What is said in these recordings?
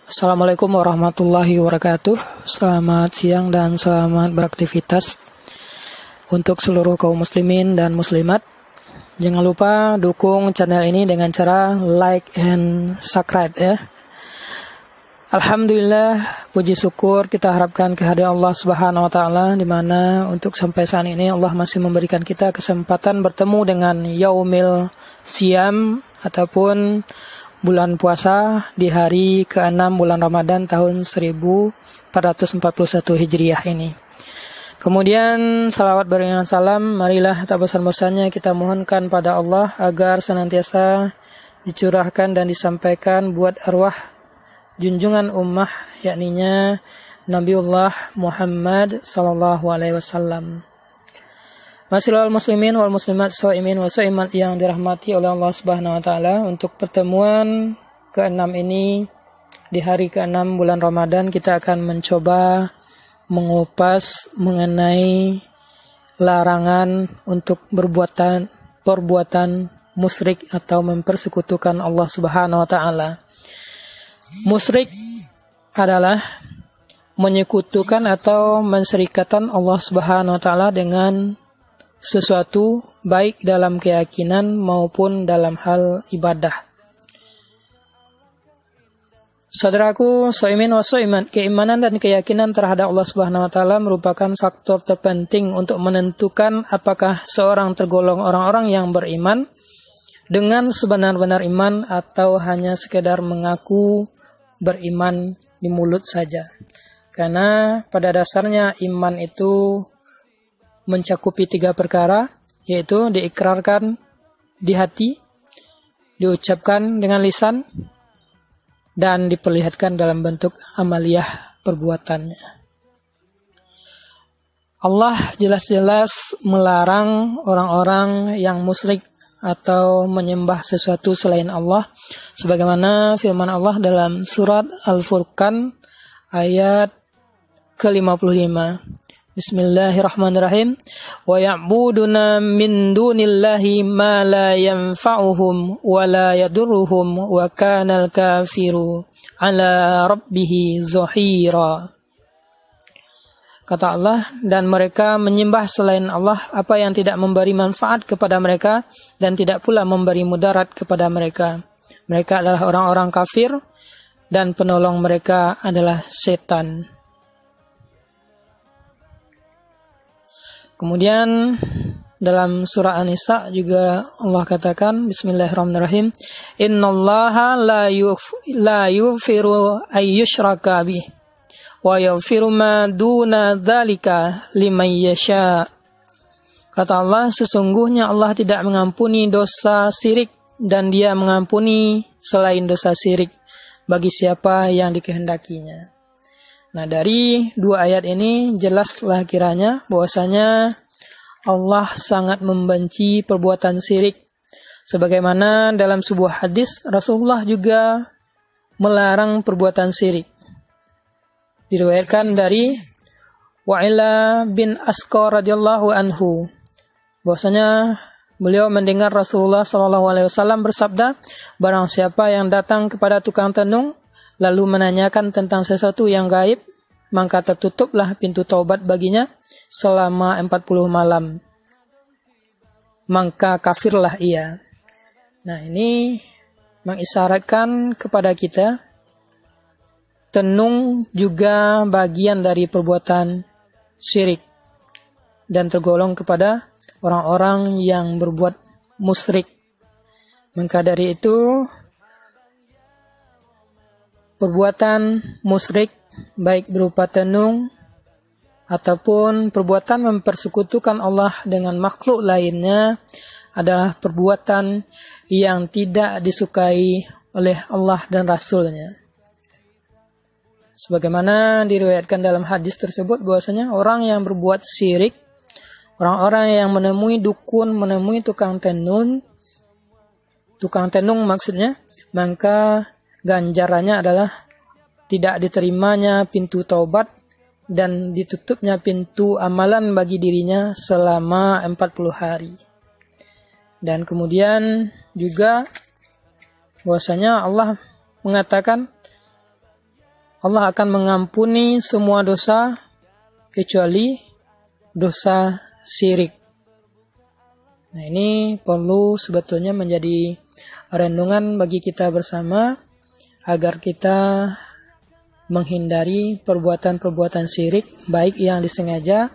Assalamualaikum warahmatullahi wabarakatuh. Selamat siang dan selamat beraktivitas untuk seluruh kaum muslimin dan muslimat. Jangan lupa dukung channel ini dengan cara like and subscribe ya. Alhamdulillah, puji syukur kita harapkan kehadiran Allah Subhanahu wa taala, di mana untuk sampai saat ini Allah masih memberikan kita kesempatan bertemu dengan Yaumil Siyam ataupun bulan puasa di hari ke-6 bulan Ramadan tahun 1441 Hijriah ini. Kemudian salawat beriringan salam, marilah tak bosan-bosannya kita mohonkan pada Allah agar senantiasa dicurahkan dan disampaikan buat arwah junjungan ummah, yakninya Nabiullah Muhammad sallallahu alaihi wasallam. Masyaallah muslimin wal muslimat, shaimin wa shaimat yang dirahmati oleh Allah Subhanahu wa taala, untuk pertemuan ke-6 ini di hari ke-6 bulan Ramadan kita akan mencoba mengupas mengenai larangan untuk perbuatan musyrik atau mempersekutukan Allah Subhanahu wa taala. Musyrik adalah menyekutukan atau menserikatkan Allah Subhanahu wa taala dengan sesuatu, baik dalam keyakinan maupun dalam hal ibadah. Saudaraku, shaimin wa shaimat, keimanan dan keyakinan terhadap Allah Subhanahu wa taala merupakan faktor terpenting untuk menentukan apakah seorang tergolong orang-orang yang beriman dengan sebenar-benar iman atau hanya sekedar mengaku beriman di mulut saja. Karena pada dasarnya iman itu mencakupi 3 perkara, yaitu diikrarkan di hati, diucapkan dengan lisan, dan diperlihatkan dalam bentuk amaliyah perbuatannya. Allah jelas-jelas melarang orang-orang yang musyrik atau menyembah sesuatu selain Allah, sebagaimana firman Allah dalam surat Al-Furqan ayat ke-55. Bismillahirrahmanirrahim. Wa ya'buduna min dunillahi ma la yanfa'uhum wa la yadurruhum wa kanal kafiru ala rabbih zahira. Kata Allah, dan mereka menyembah selain Allah apa yang tidak memberi manfaat kepada mereka dan tidak pula memberi mudarat kepada mereka. Mereka adalah orang-orang kafir dan penolong mereka adalah setan. Kemudian dalam surah An-Nisa juga Allah katakan, Bismillahirrahmanirrahim, Innallaha la yughfiru ayyushraka bih wa yaghfiru ma duna dzalika liman yasha. Kata Allah, sesungguhnya Allah tidak mengampuni dosa syirik dan Dia mengampuni selain dosa syirik bagi siapa yang dikehendakinya. Nah, dari 2 ayat ini jelaslah kiranya bahwasanya Allah sangat membenci perbuatan syirik. Sebagaimana dalam sebuah hadis Rasulullah juga melarang perbuatan syirik. Diriwayatkan dari Wa'ila bin Asqar radhiyallahu anhu, bahwasanya beliau mendengar Rasulullah SAW bersabda, barang siapa yang datang kepada tukang tenung lalu menanyakan tentang sesuatu yang gaib, maka tertutuplah pintu taubat baginya selama 40 malam. Maka kafirlah ia. Nah, ini mengisyaratkan kepada kita tenung juga bagian dari perbuatan syirik dan tergolong kepada orang-orang yang berbuat musyrik. Maka dari itu perbuatan musyrik baik berupa tenung ataupun perbuatan mempersekutukan Allah dengan makhluk lainnya adalah perbuatan yang tidak disukai oleh Allah dan Rasul-Nya. Sebagaimana diriwayatkan dalam hadis tersebut bahwasanya orang yang berbuat syirik, orang-orang yang menemui dukun, menemui tukang tenung maksudnya, maka ganjarannya adalah tidak diterimanya pintu taubat dan ditutupnya pintu amalan bagi dirinya selama 40 hari. Dan kemudian juga bahwasanya Allah mengatakan Allah akan mengampuni semua dosa kecuali dosa syirik. Nah, ini perlu sebetulnya menjadi renungan bagi kita bersama agar kita menghindari perbuatan-perbuatan syirik, baik yang disengaja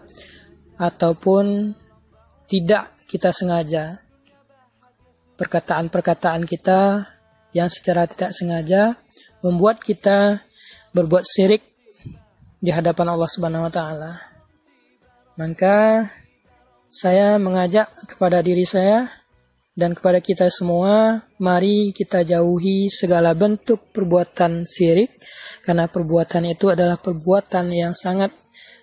ataupun tidak kita sengaja. Perkataan-perkataan kita yang secara tidak sengaja membuat kita berbuat syirik di hadapan Allah Subhanahu wa taala. Maka saya mengajak kepada diri saya dan kepada kita semua, mari kita jauhi segala bentuk perbuatan syirik, karena perbuatan itu adalah perbuatan yang sangat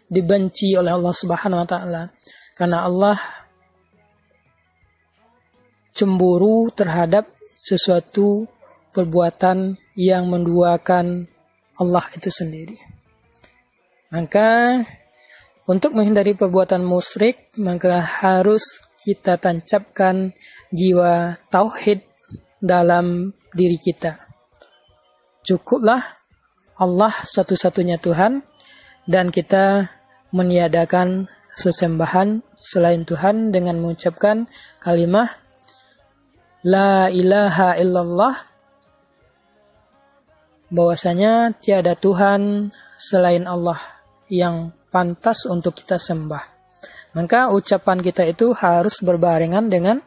dibenci oleh Allah Subhanahu wa taala. Karena Allah cemburu terhadap sesuatu perbuatan yang menduakan Allah itu sendiri. Maka untuk menghindari perbuatan musyrik, maka harus kita tancapkan jiwa tauhid dalam diri kita. Cukuplah Allah satu-satunya Tuhan dan kita meniadakan sesembahan selain Tuhan dengan mengucapkan kalimah La ilaha illallah, bahwasanya tiada Tuhan selain Allah yang pantas untuk kita sembah. Maka ucapan kita itu harus berbarengan dengan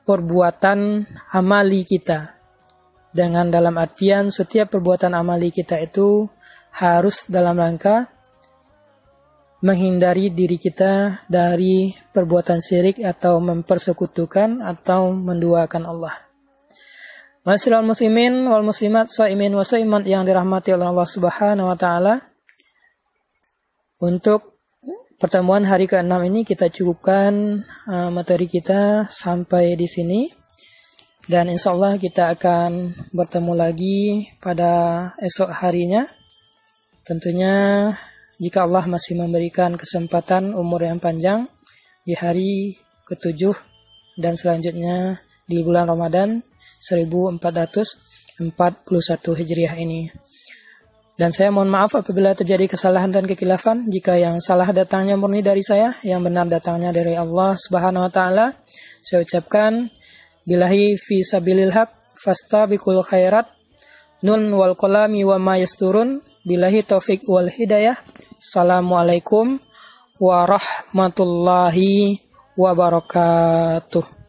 perbuatan amali kita. Dengan dalam artian setiap perbuatan amali kita itu harus dalam rangka menghindari diri kita dari perbuatan syirik atau mempersekutukan atau menduakan Allah. Ma'asyiral muslimin wal muslimat, shaimin wa shaimat yang dirahmati oleh Allah Subhanahu wa taala. Untuk pertemuan hari ke-6 ini kita cukupkan materi kita sampai di sini. Dan insyaallah kita akan bertemu lagi pada esok harinya. Tentunya jika Allah masih memberikan kesempatan umur yang panjang di hari ke-7 dan selanjutnya di bulan Ramadan 1441 Hijriah ini. Dan saya mohon maaf apabila terjadi kesalahan dan kekhilafan. Jika yang salah datangnya murni dari saya, yang benar datangnya dari Allah Subhanahu wa taala. Saya ucapkan billahi fi sabilil haq fastabiqul khairat nun wal qalami wa ma yasturun billahi taufik wal hidayah. Assalamualaikum warahmatullahi wabarakatuh.